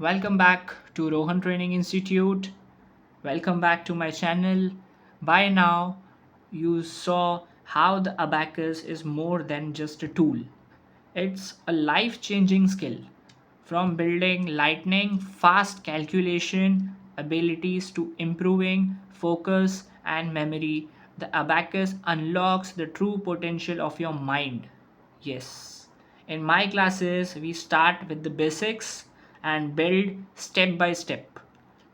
Welcome back to Rohan Training Institute. Welcome back to my channel. By now, you saw how the abacus is more than just a tool. It's a life-changing skill. From building lightning fast calculation abilities to improving focus and memory, the abacus unlocks the true potential of your mind. Yes. In my classes, we start with the basics and build step by step,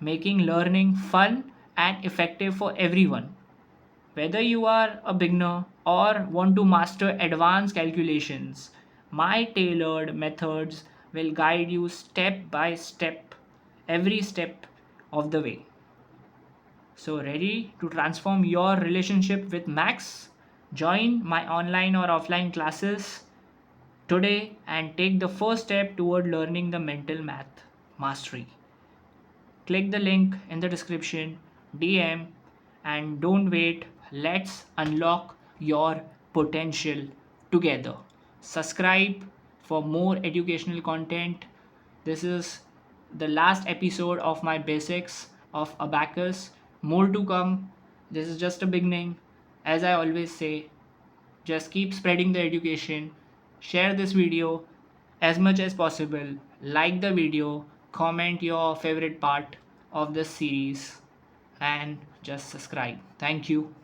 making learning fun and effective for everyone. Whether you are a beginner or want to master advanced calculations, my tailored methods will guide you step by step, every step of the way. So, ready to transform your relationship with Max? Join my online or offline classes today and take the first step toward learning the mental math mastery. Click the link in the description, DM, and don't wait. Let's unlock your potential together. Subscribe for more educational content. This is the last episode of my Basics of Abacus. More to come. This is just a beginning. As I always say, just keep spreading the education. Share this video as much as possible. Like the video, comment your favorite part of this series, and just subscribe. Thank you.